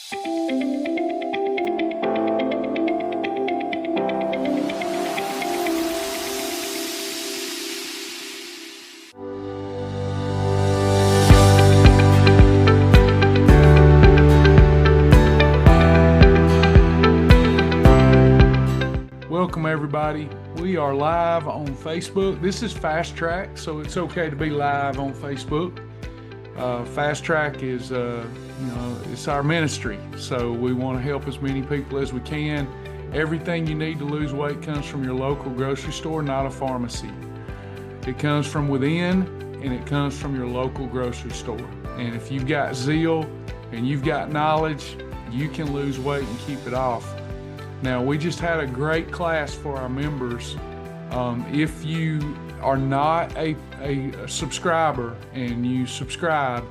Welcome everybody. We are live on Facebook. This is FastTrack, so it's okay to be live on Facebook. FastTrack is, it's our ministry, so we want to help as many people as we can. Everything you need to lose weight comes from your local grocery store, not a pharmacy. It comes from within, and it comes from your local grocery store. And if you've got zeal and you've got knowledge, you can lose weight and keep it off. Now, we just had a great class for our members. If you are not a subscriber and you subscribe,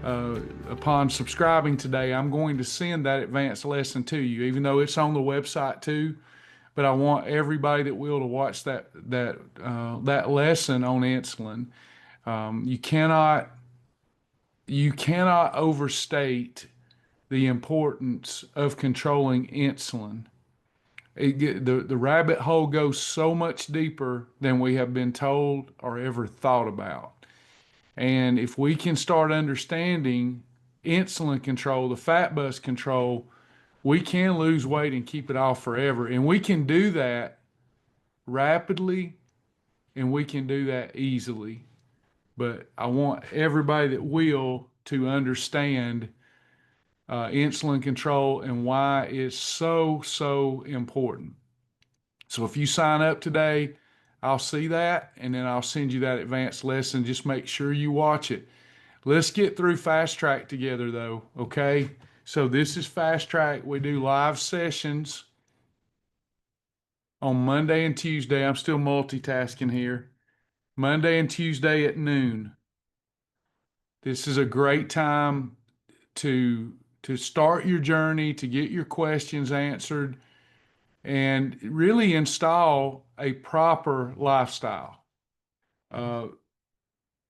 upon subscribing today, I'm going to send that advanced lesson to you, even though it's on the website too. But I want everybody that will to watch that lesson on insulin. You cannot overstate the importance of controlling insulin. The rabbit hole goes so much deeper than we have been told or ever thought about. And if we can start understanding insulin control, the fat bus control, we can lose weight and keep it off forever. And we can do that rapidly, and we can do that easily. But I want everybody that will to understand insulin control and why it's so important. So if you sign up today, I'll see that, and then I'll send you that advanced lesson. Just make sure you watch it. Let's get through FastTrack together though, okay? So this is FastTrack. We do live sessions on Monday and Tuesday. I'm still multitasking here. Monday and Tuesday at noon. This is a great time to start your journey, to get your questions answered, and really install a proper lifestyle.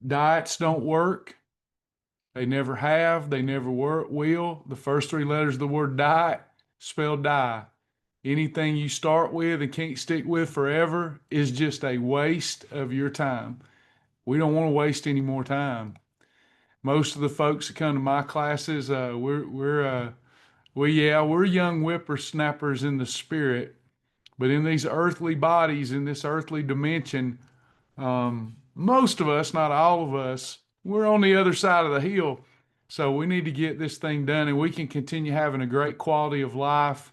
Diets don't work. They never have. They never will. The first three letters of the word diet spell die. Anything you start with and can't stick with forever is just a waste of your time. We don't want to waste any more time. Most of the folks that come to my classes, we're young whippersnappers in the spirit, but in these earthly bodies, in this earthly dimension, most of us, not all of us, we're on the other side of the hill. So we need to get this thing done, and we can continue having a great quality of life.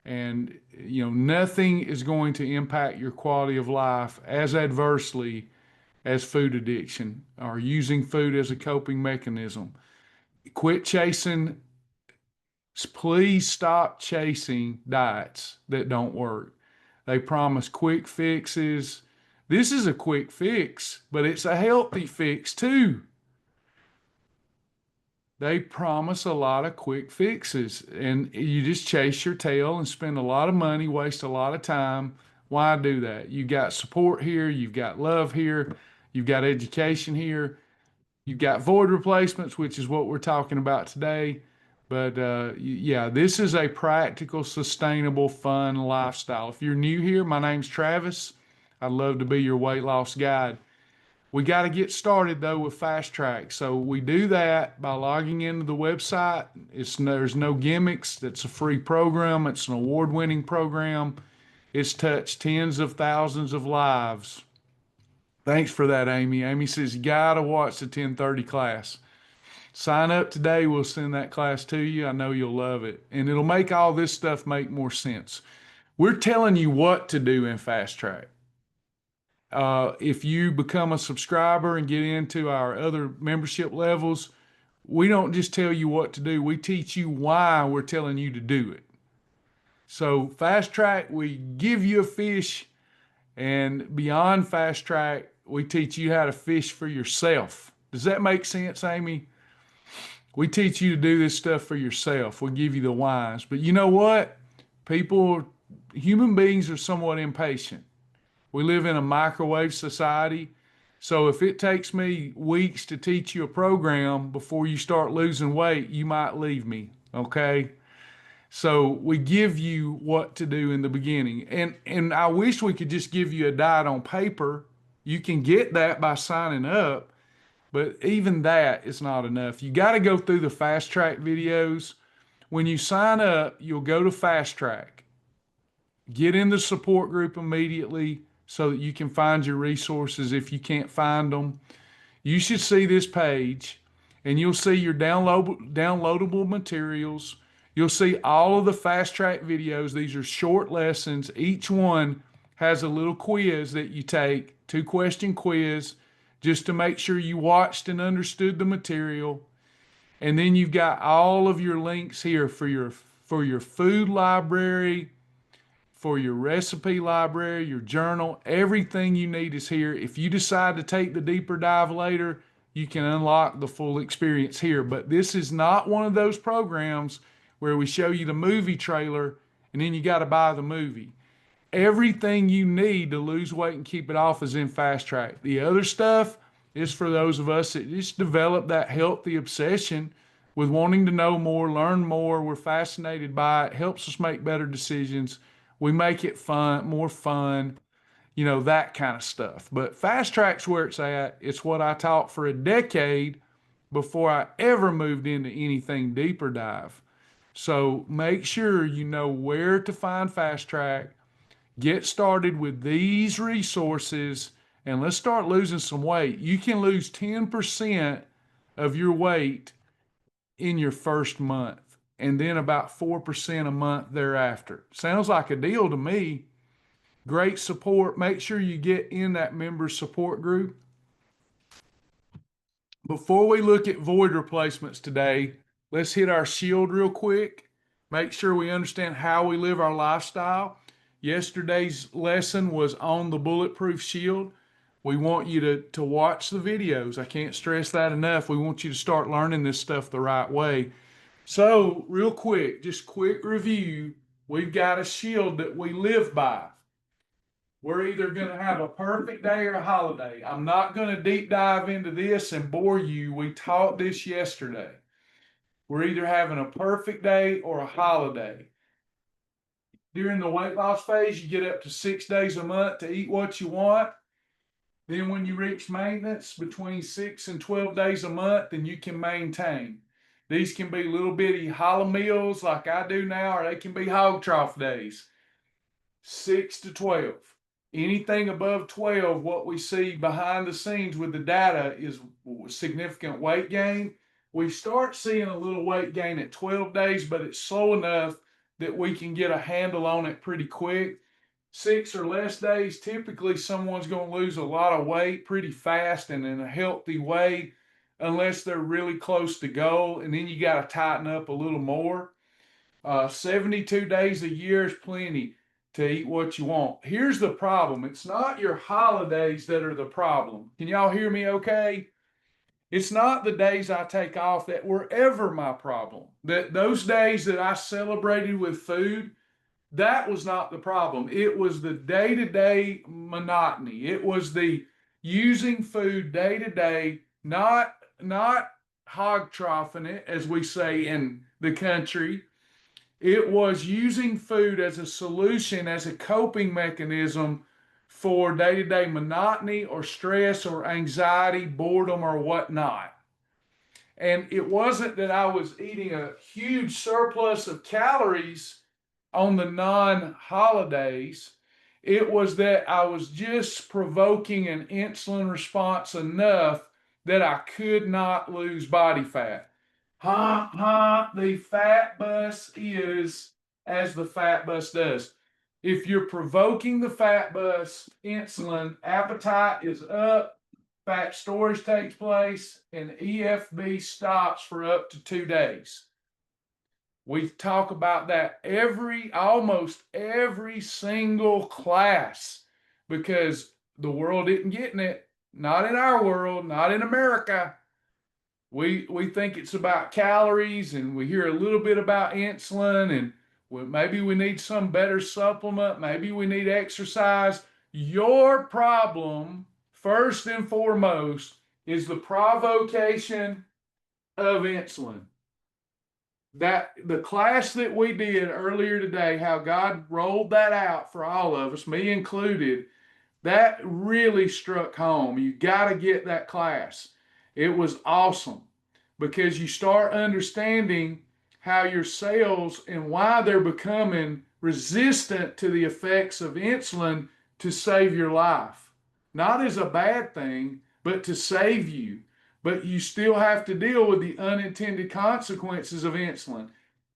And nothing is going to impact your quality of life as adversely as food addiction or using food as a coping mechanism. Quit chasing, please stop chasing diets that don't work. They promise quick fixes. This is a quick fix, but it's a healthy fix too. They promise a lot of quick fixes, and you just chase your tail and spend a lot of money, waste a lot of time. Why do that? You've got support here, you've got love here, you've got education here, you've got void replacements, which is what we're talking about today. But this is a practical, sustainable, fun lifestyle. If you're new here, my name's Travis. I'd love to be your weight loss guide. We got to get started though with FastTrack. So we do that by logging into the website. There's no gimmicks. That's a free program. It's an award-winning program. It's touched tens of thousands of lives. Thanks for that, Amy. Amy says, you got to watch the 10:30 class. Sign up today. We'll send that class to you. I know you'll love it. And it'll make all this stuff make more sense. We're telling you what to do in FastTrack. If you become a subscriber and get into our other membership levels, we don't just tell you what to do. We teach you why we're telling you to do it. So FastTrack, we give you a fish, and beyond FastTrack, we teach you how to fish for yourself. Does that make sense, Amy? We teach you to do this stuff for yourself. We give you the whys. But you know what? Human beings are somewhat impatient. We live in a microwave society. So if it takes me weeks to teach you a program before you start losing weight, you might leave me, Okay. So we give you what to do in the beginning. And I wish we could just give you a diet on paper. You can get that by signing up, but even that is not enough. You got to go through the fast track videos. When you sign up, you'll go to fast track. Get in the support group immediately so that you can find your resources if you can't find them. You should see this page and you'll see your downloadable materials. You'll see all of the fast track videos. These are short lessons. Each one has a little quiz that you take, 2-question quiz, just to make sure you watched and understood the material. And then you've got all of your links here for your food library, for your recipe library, your journal. Everything you need is here. If you decide to take the deeper dive later, you can unlock the full experience here. But this is not one of those programs where we show you the movie trailer and then you got to buy the movie. Everything you need to lose weight and keep it off is in Fast Track. The other stuff is for those of us that just develop that healthy obsession with wanting to know more, learn more. We're fascinated by it, helps us make better decisions. We make it fun, more fun, that kind of stuff. But Fast Track's where it's at. It's what I taught for a decade before I ever moved into anything deeper dive. So make sure you know where to find Fast Track. Get started with these resources and let's start losing some weight. You can lose 10% of your weight in your first month and then about 4% a month thereafter. Sounds like a deal to me. Great support. Make sure you get in that member support group. Before we look at void replacements today, let's hit our shield real quick. Make sure we understand how we live our lifestyle. Yesterday's lesson was on the bulletproof shield. We want you to watch the videos. I can't stress that enough. We want you to start learning this stuff the right way. So, real quick, just quick review. We've got a shield that we live by. We're either going to have a perfect day or a holiday. I'm not going to deep dive into this and bore you. We taught this yesterday. We're either having a perfect day or a holiday. During the weight loss phase, you get up to 6 days a month to eat what you want. Then when you reach maintenance, between 6 and 12 days a month, then you can maintain. These can be little bitty hollow meals like I do now, or they can be hog trough days. 6 to 12. Anything above 12, what we see behind the scenes with the data is significant weight gain. We start seeing a little weight gain at 12 days, but it's slow enough that we can get a handle on it pretty quick. 6 or less days, typically someone's going to lose a lot of weight pretty fast and in a healthy way, unless they're really close to goal, and then you got to tighten up a little more. 72 days a year is plenty to eat what you want. Here's the problem. It's not your holidays that are the problem. Can y'all hear me okay? It's not the days I take off that were ever my problem. That those days that I celebrated with food, that was not the problem. It was the day-to-day monotony. It was the using food day to day, not hog troughing it, as we say in the country. It was using food as a solution, as a coping mechanism for day-to-day monotony or stress or anxiety, boredom, or whatnot. And it wasn't that I was eating a huge surplus of calories on the non-holidays. It was that I was just provoking an insulin response enough that I could not lose body fat. The fat bus is as the fat bus does. If you're provoking the fat bus, insulin, appetite is up, fat storage takes place, and EFB stops for up to 2 days. We talk about that almost every single class because the world isn't getting it. Not in our world, not in America. We think it's about calories and we hear a little bit about insulin and maybe we need some better supplement. Maybe we need exercise. Your problem, first and foremost, is the provocation of insulin. that the class that we did earlier today, how God rolled that out for all of us, me included, that really struck home. You got to get that class. It was awesome because you start understanding how your cells and why they're becoming resistant to the effects of insulin to save your life. Not as a bad thing, but to save you. But you still have to deal with the unintended consequences of insulin.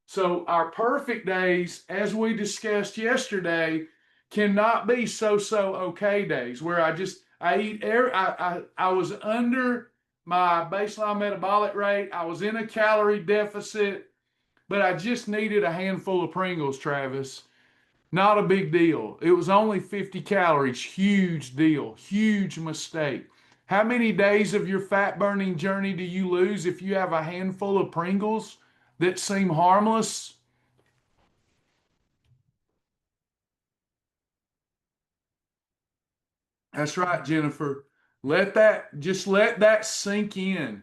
So, our perfect days, as we discussed yesterday, cannot be so okay days where I eat I was under my baseline metabolic rate. I was in a calorie deficit, but I just needed a handful of Pringles, Travis. Not a big deal. It was only 50 calories. Huge deal. Huge mistake. How many days of your fat burning journey do you lose if you have a handful of Pringles that seem harmless? That's right, Jennifer. Let that sink in.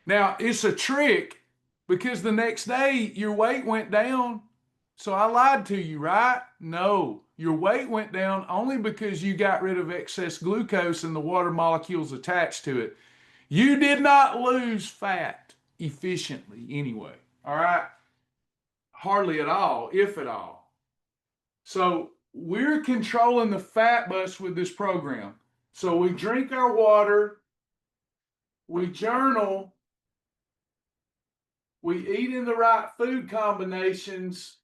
Now, it's a trick because the next day your weight went down. So I lied to you, right? No, your weight went down only because you got rid of excess glucose and the water molecules attached to it. You did not lose fat efficiently anyway. All right? Hardly at all, if at all. So we're controlling the fat bus with this program. So we drink our water, we journal, we eat in the right food combinations,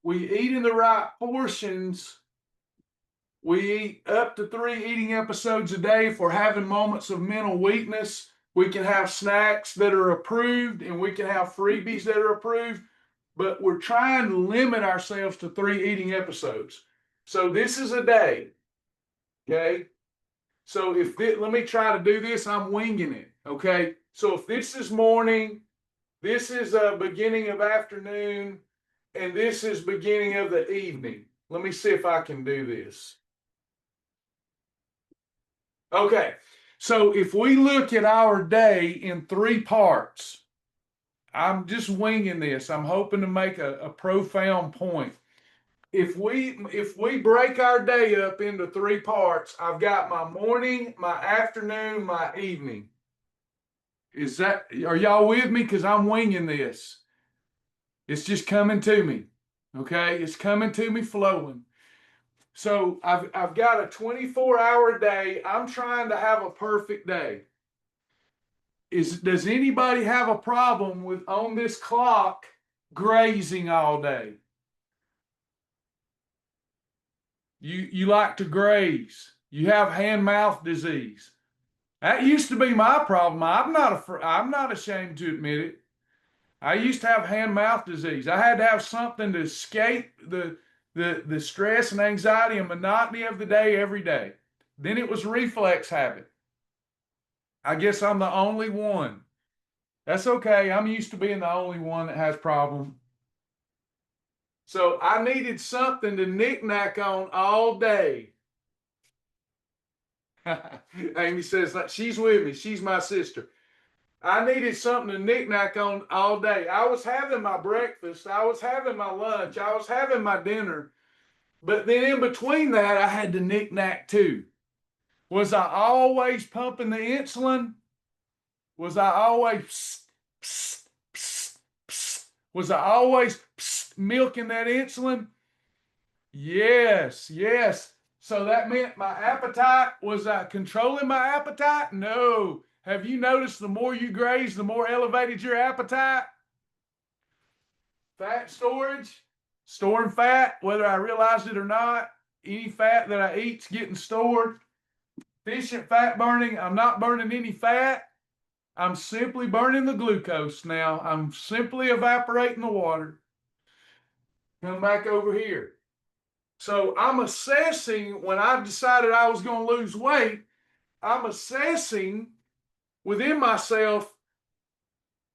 we eat in the right portions, we eat up to 3 eating episodes a day. If we're having moments of mental weakness, we can have snacks that are approved and we can have freebies that are approved, but we're trying to limit ourselves to 3 eating episodes. So this is a day, okay? So let me try to do this. I'm winging it, okay? So if this is morning, this is a beginning of afternoon, and this is beginning of the evening. Let me see if I can do this. Okay, so if we look at our day in 3 parts, I'm just winging this. I'm hoping to make a profound point. If we break our day up into 3 parts, I've got my morning, my afternoon, my evening. Are y'all with me? Because I'm winging this. It's just coming to me. Okay, it's coming to me flowing. So I've got a 24-hour day. I'm trying to have a perfect day. Does anybody have a problem with on this clock grazing all day? You like to graze. You have hand-mouth disease. That used to be my problem. I'm not ashamed to admit it. I used to have hand-mouth disease. I had to have something to escape the stress and anxiety and monotony of the day every day. Then it was reflex habit. I guess I'm the only one. That's okay. I'm used to being the only one that has problem. So I needed something to knick-knack on all day. Amy says she's with me. She's my sister. I needed something to knick-knack on all day. I was having my breakfast. I was having my lunch. I was having my dinner. But then in between that, I had to knick-knack too. Was I always pumping the insulin? Was I always psst, psst, psst, psst? Was I always milking that insulin? Yes, yes. So that meant my appetite. Was I controlling my appetite? No. Have you noticed the more you graze, the more elevated your appetite? Fat storage, storing fat, whether I realize it or not. Any fat that I eat's getting stored. Efficient fat burning, I'm not burning any fat. I'm simply burning the glucose now. I'm simply evaporating the water. Come back over here. So I'm assessing when I decided I was going to lose weight, I'm assessing within myself,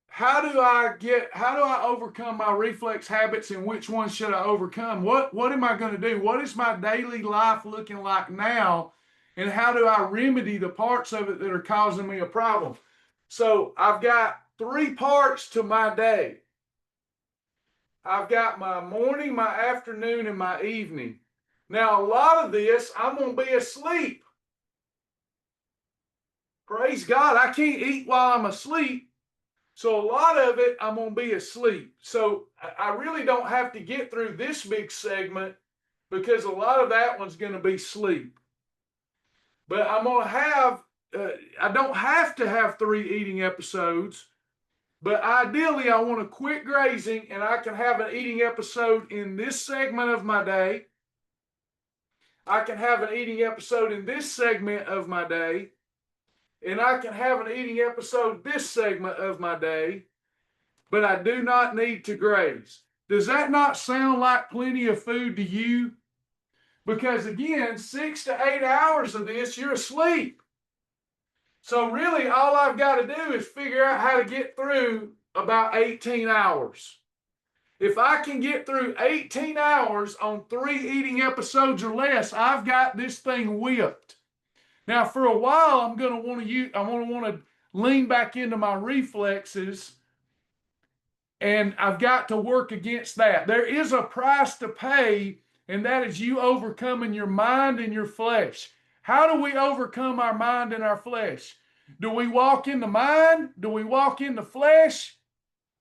how do I overcome my reflex habits and which ones should I overcome? What am I going to do? What is my daily life looking like now? And how do I remedy the parts of it that are causing me a problem? So I've got three parts to my day. I've got my morning, my afternoon, and my evening. Now, a lot of this, I'm going to be asleep. Praise God, I can't eat while I'm asleep. So a lot of it, I'm going to be asleep. So I really don't have to get through this big segment because a lot of that one's going to be sleep. But I'm going to have, I don't have to have 3 eating episodes, but ideally I want to quit grazing and I can have an eating episode in this segment of my day. I can have an eating episode in this segment of my day. And I can have an eating episode this segment of my day, but I do not need to graze. Does that not sound like plenty of food to you? Because again, 6 to 8 hours of this, you're asleep. So really, all I've got to do is figure out how to get through about 18 hours. If I can get through 18 hours on 3 eating episodes or less, I've got this thing whipped. Now, for a while, I'm going to want to lean back into my reflexes, and I've got to work against that. There is a price to pay, and that is you overcoming your mind and your flesh. How do we overcome our mind and our flesh? Do we walk in the mind? Do we walk in the flesh?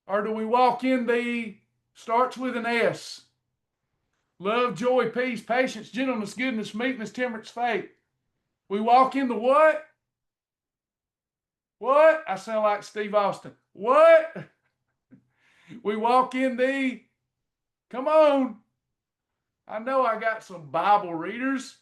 Or do we walk in starts with an S? Love, joy, peace, patience, gentleness, goodness, meekness, temperance, faith. We walk in the what? What? I sound like Steve Austin. What? We walk in come on. I know I got some Bible readers.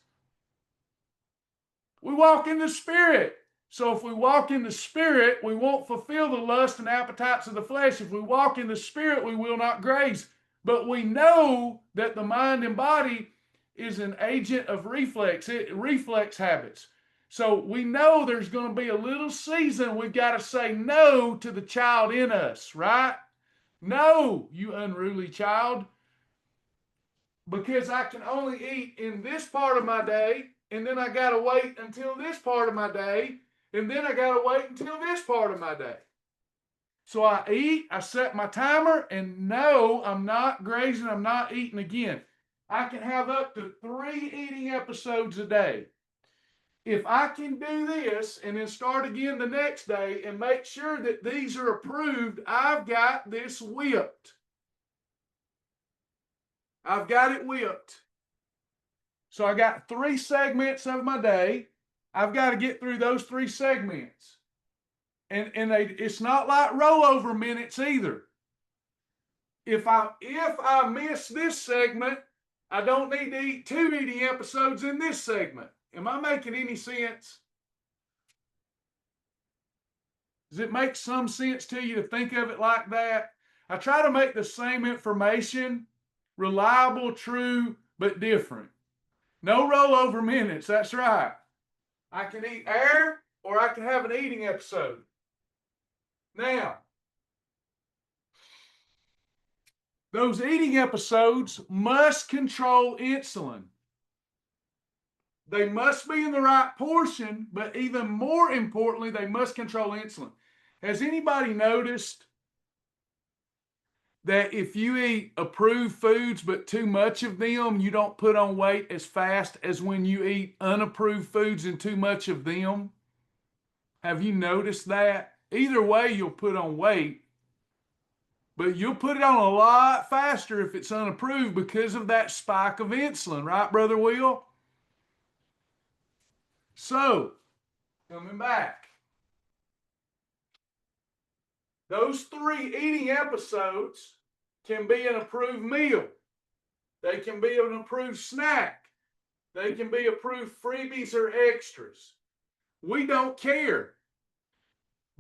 We walk in the Spirit. So if we walk in the Spirit, we won't fulfill the lust and appetites of the flesh. If we walk in the Spirit, we will not graze. But we know that the mind and body is an agent of reflex habits. So we know there's going to be a little season we've got to say no to the child in us, right? No, you unruly child. Because I can only eat in this part of my day, and then I got to wait until this part of my day, and then I got to wait until this part of my day. So I eat, I set my timer, and no, I'm not grazing, I'm not eating again. I can have up to 3 eating episodes a day. If I can do this and then start again the next day and make sure that these are approved, I've got this whipped. I've got it whipped. So I got 3 segments of my day. I've got to get through those 3 segments. And it's not like rollover minutes either. If I miss this segment, I don't need to eat 2 eating episodes in this segment. Am I making any sense? Does it make some sense to you to think of it like that? I try to make the same information reliable, true, but different. No rollover minutes, that's right. I can eat air or I can have an eating episode. Now, those eating episodes must control insulin. They must be in the right portion, but even more importantly, they must control insulin. Has anybody noticed that if you eat approved foods but too much of them, you don't put on weight as fast as when you eat unapproved foods and too much of them? Have you noticed that? Either way, you'll put on weight, but you'll put it on a lot faster if it's unapproved because of that spike of insulin, right, Brother Will? So, coming back, those 3 eating episodes can be an approved meal. They can be an approved snack. They can be approved freebies or extras. We don't care.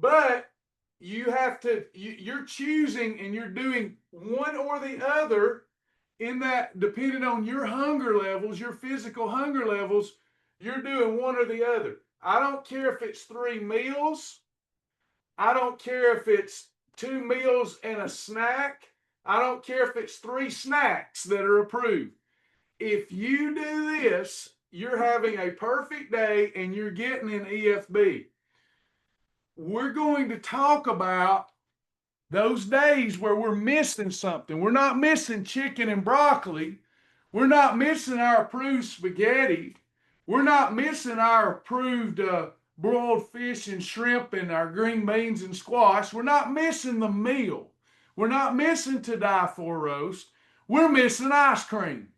But you're choosing and you're doing one or the other in that, depending on your hunger levels, your physical hunger levels, you're doing one or the other. I don't care if it's 3 meals. I don't care if it's 2 meals and a snack. I don't care if it's 3 snacks that are approved. If you do this, you're having a perfect day and you're getting an EFB. We're going to talk about Those days where we're missing something, we're not missing chicken and broccoli, we're not missing our approved spaghetti, we're not missing our approved broiled fish and shrimp and our green beans and squash. We're not missing the meal. We're not missing to die for roast. We're missing ice cream.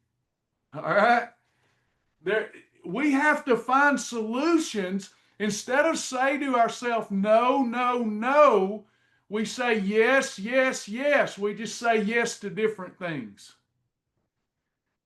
All right? There, we have to find solutions. Instead of say to ourselves, no, no, no, we say yes, yes, yes. We just say yes to different things.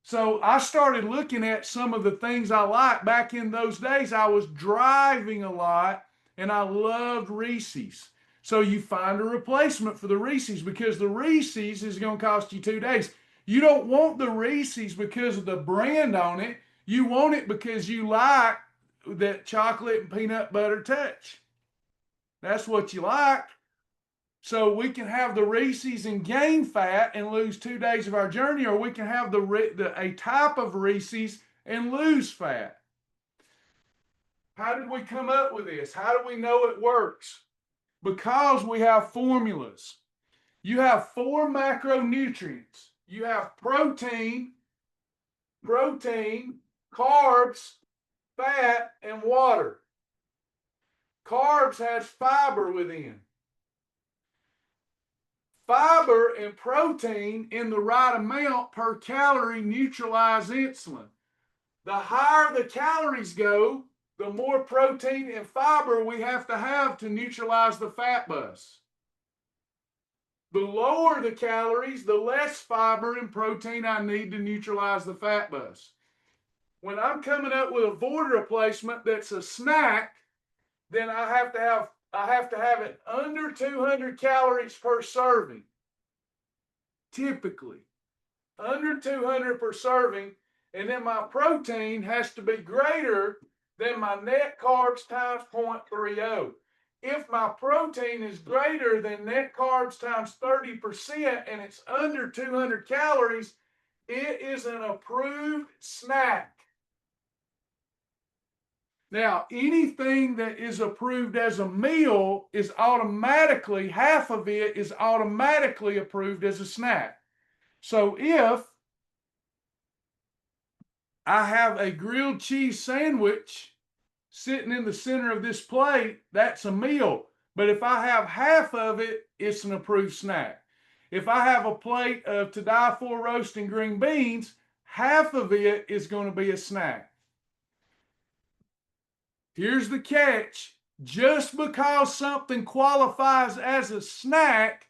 So I started looking at some of the things I like. Back in those days, I was driving a lot and I loved Reese's. So you find a replacement for the Reese's because the Reese's is going to cost you 2 days. You don't want the Reese's because of the brand on it. You want it because you like that chocolate and peanut butter touch. That's what you like. So we can have the Reese's and gain fat and lose 2 days of our journey, or we can have a type of Reese's and lose fat. How did we come up with this? How do we know it works? Because we have formulas. You have 4 macronutrients. You have protein, carbs, fat, and water. Carbs has fiber within. Fiber and protein in the right amount per calorie neutralize insulin. The higher the calories go, the more protein and fiber we have to neutralize the fat bus. The lower the calories, the less fiber and protein I need to neutralize the fat bus. When I'm coming up with a void replacement that's a snack, then I have to have it under 200 calories per serving. Typically, under 200 per serving, and then my protein has to be greater than my net carbs times 0.30. If my protein is greater than net carbs times 30% and it's under 200 calories, it is an approved snack. Now, anything that is approved as a meal is automatically, half of it is automatically approved as a snack. So if I have a grilled cheese sandwich sitting in the center of this plate, that's a meal. But if I have half of it, it's an approved snack. If I have a plate of to die for roast and green beans, half of it is going to be a snack. Here's the catch. Just because something qualifies as a snack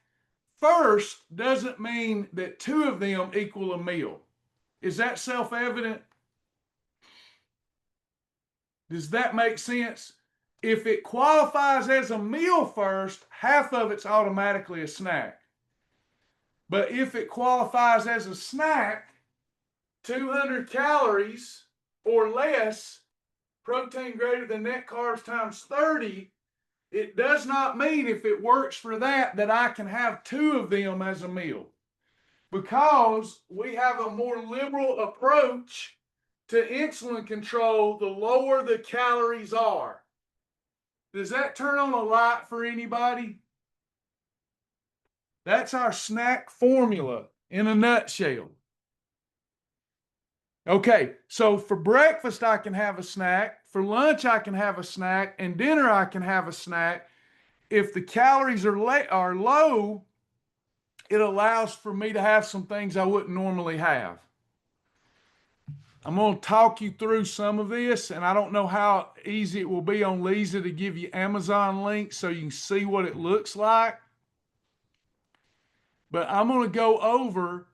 first doesn't mean that 2 of them equal a meal. Is that self-evident? Does that make sense? If it qualifies as a meal first, half of it's automatically a snack. But if it qualifies as a snack, 200 calories or less, protein greater than net carbs times 30, it does not mean if it works for that I can have 2 of them as a meal. Because we have a more liberal approach to insulin control, the lower the calories are. Does that turn on a light for anybody? That's our snack formula in a nutshell. Okay, so for breakfast I can have a snack, for lunch I can have a snack, and dinner I can have a snack. If the calories are low, it allows for me to have some things I wouldn't normally have. I'm going to talk you through some of this, and I don't know how easy it will be on Lisa to give you Amazon links so you can see what it looks like. But I'm going to go over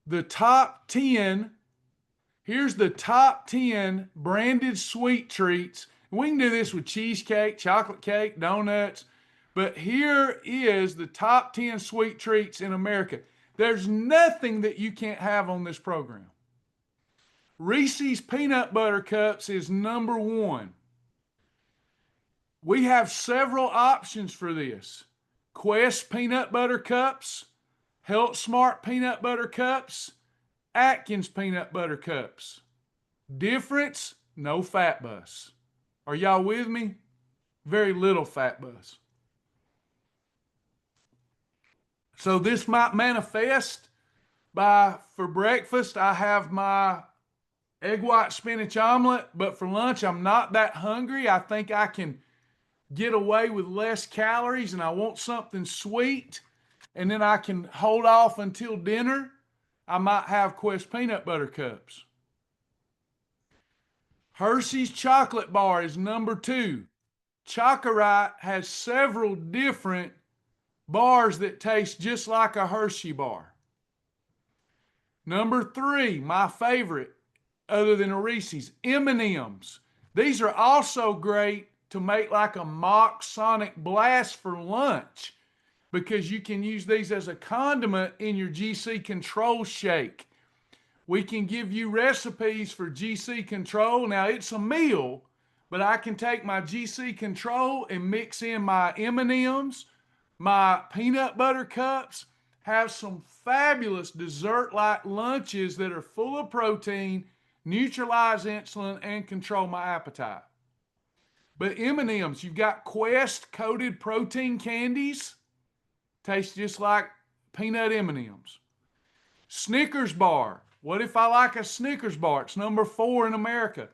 the top 10. Here's the top 10 branded sweet treats. We can do this with cheesecake, chocolate cake, donuts, but here is the top 10 sweet treats in America. There's nothing that you can't have on this program. Reese's Peanut Butter Cups is number 1. We have several options for this. Quest Peanut Butter Cups, Health Smart Peanut Butter Cups, Atkins Peanut Butter Cups. Difference, no fat bus. Are y'all with me? Very little fat bus. So this might manifest by, for breakfast, I have my egg white spinach omelet, but for lunch, I'm not that hungry. I think I can get away with less calories and I want something sweet. And then I can hold off until dinner. I might have Quest peanut butter cups. Hershey's chocolate bar is number 2. Chocorite has several different bars that taste just like a Hershey bar. Number 3, my favorite, other than a Reese's, M&M's. These are also great to make like a mock Sonic Blast for lunch because you can use these as a condiment in your GC Control shake. We can give you recipes for GC Control. Now it's a meal, but I can take my GC Control and mix in my M&M's, my peanut butter cups, have some fabulous dessert-like lunches that are full of protein, neutralize insulin, and control my appetite. But M&M's, you've got Quest coated protein candies, taste just like peanut M&M's. Snickers bar. What if I like a Snickers bar? It's number 4 in America.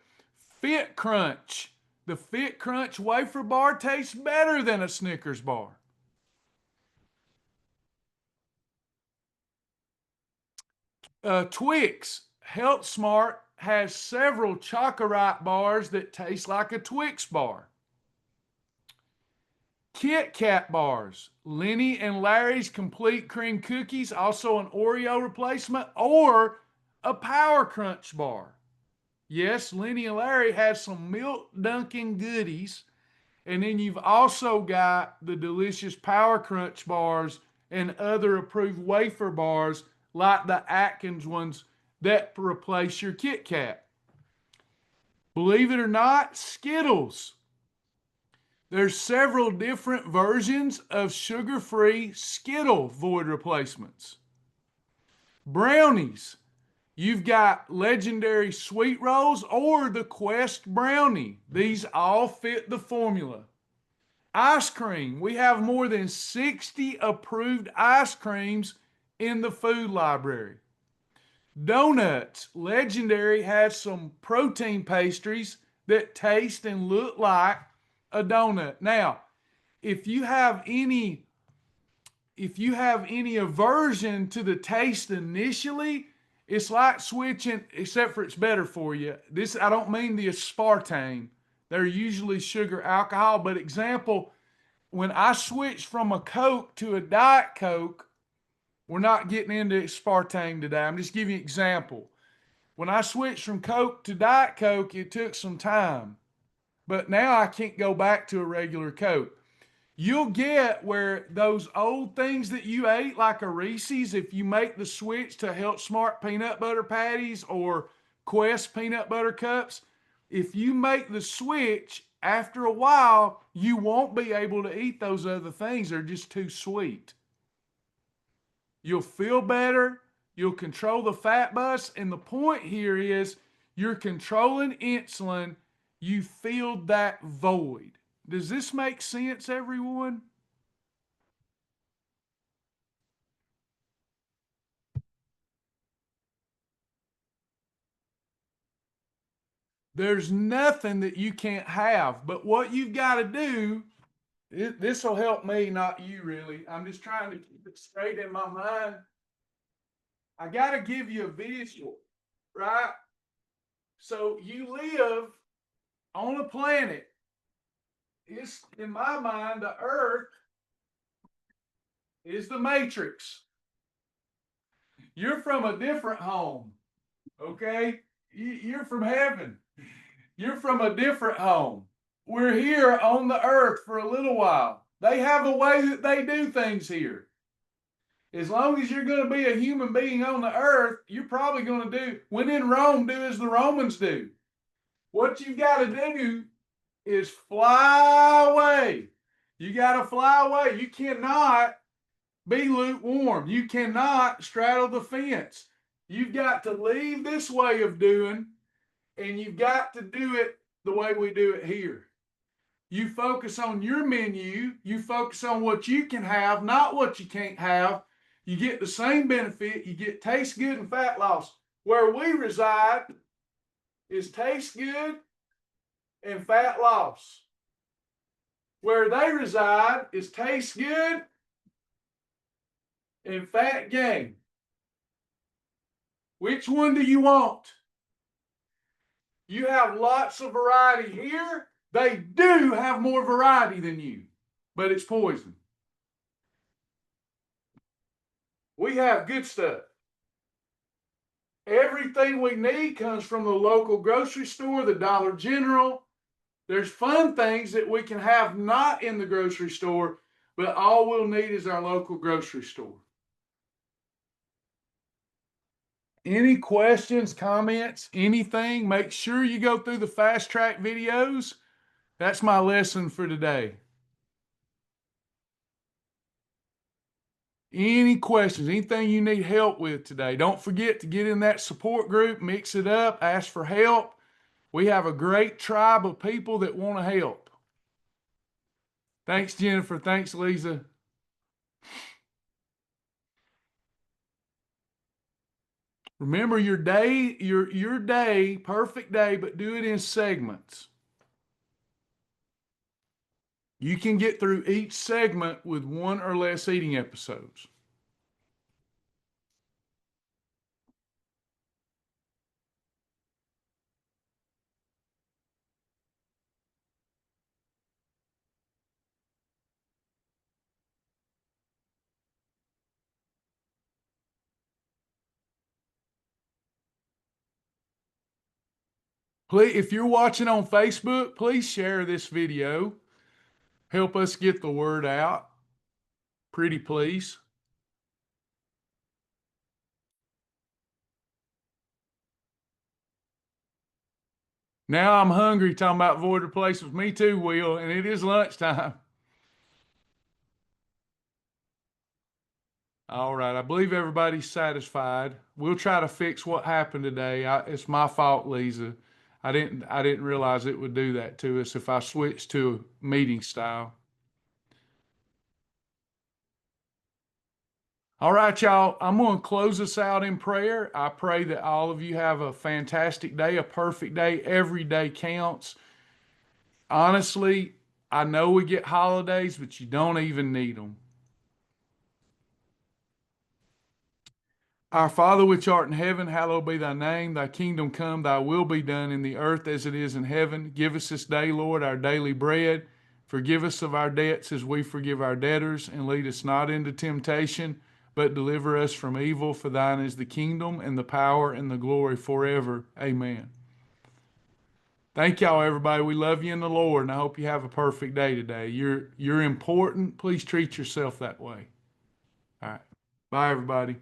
Fit Crunch. The Fit Crunch wafer bar tastes better than a Snickers bar. Twix. Health Smart has several Chocorite bars that taste like a Twix bar. Kit Kat bars. Lenny and Larry's Complete Cream Cookies, also an Oreo replacement, or a Power Crunch bar. Yes, Lenny and Larry has some milk dunking goodies. And then you've also got the delicious Power Crunch bars and other approved wafer bars like the Atkins ones that replace your Kit Kat. Believe it or not, Skittles. There's several different versions of sugar-free Skittle void replacements. Brownies. You've got legendary sweet rolls or the Quest brownie. These all fit the formula. Ice cream. We have more than 60 approved ice creams in the food library. Donuts. Legendary has some protein pastries that taste and look like a donut. Now, if you have any aversion to the taste initially, it's like switching, except for it's better for you. This, I don't mean the aspartame. They're usually sugar alcohol. But example, when I switched from a Coke to a Diet Coke, we're not getting into aspartame today. I'm just giving you an example. When I switched from Coke to Diet Coke, it took some time. But now I can't go back to a regular Coke. You'll get where those old things that you ate, like a Reese's, if you make the switch to Health Smart peanut butter patties or Quest peanut butter cups, if you make the switch, after a while, you won't be able to eat those other things. They're just too sweet. You'll feel better. You'll control the fat bus. And the point here is you're controlling insulin. You filled that void. Does this make sense, everyone? There's nothing that you can't have, but what you've got to do, this will help me, not you really. I'm just trying to keep it straight in my mind. I got to give you a visual, right? So you live on a planet. It's, in my mind, the Earth is the Matrix. You're from a different home, okay? You're from heaven. You're from a different home. We're here on the earth for a little while. They have a way that they do things here. As long as you're going to be a human being on the earth, you're probably going to do, when in Rome, do as the Romans do. What you've got to do is fly away. You got to fly away. You cannot be lukewarm. You cannot straddle the fence. You've got to leave this way of doing, and you've got to do it the way we do it here. You focus on your menu. You focus on what you can have, not what you can't have. You get the same benefit. You get taste good and fat loss. Where we reside is taste good and fat loss. Where they reside is taste good and fat gain. Which one do you want? You have lots of variety here. They do have more variety than you, but it's poison. We have good stuff. Everything we need comes from the local grocery store, the Dollar General. There's fun things that we can have not in the grocery store, but all we'll need is our local grocery store. Any questions, comments, anything, make sure you go through the FastTrack videos. That's my lesson for today. Any questions, anything you need help with today, don't forget to get in that support group, mix it up, ask for help. We have a great tribe of people that want to help. Thanks, Jennifer. Thanks, Lisa. Remember your day, your day, perfect day, but do it in segments. You can get through each segment with one or less eating episodes. Please, if you're watching on Facebook, please share this video. Help us get the word out. Pretty please. Now I'm hungry talking about void replacements. Me too, Will, and it is lunchtime. All right, I believe everybody's satisfied. We'll try to fix what happened today. It's my fault, Lisa. I didn't realize it would do that to us if I switched to a meeting style. All right, y'all. I'm going to close us out in prayer. I pray that all of you have a fantastic day, a perfect day. Every day counts. Honestly, I know we get holidays, but you don't even need them. Our Father which art in heaven, hallowed be thy name. Thy kingdom come, thy will be done in the earth as it is in heaven. Give us this day, Lord, our daily bread. Forgive us of our debts as we forgive our debtors, and lead us not into temptation, but deliver us from evil. For thine is the kingdom and the power and the glory forever. Amen. Thank y'all, everybody. We love you in the Lord, and I hope you have a perfect day today. You're important. Please treat yourself that way. All right. Bye, everybody.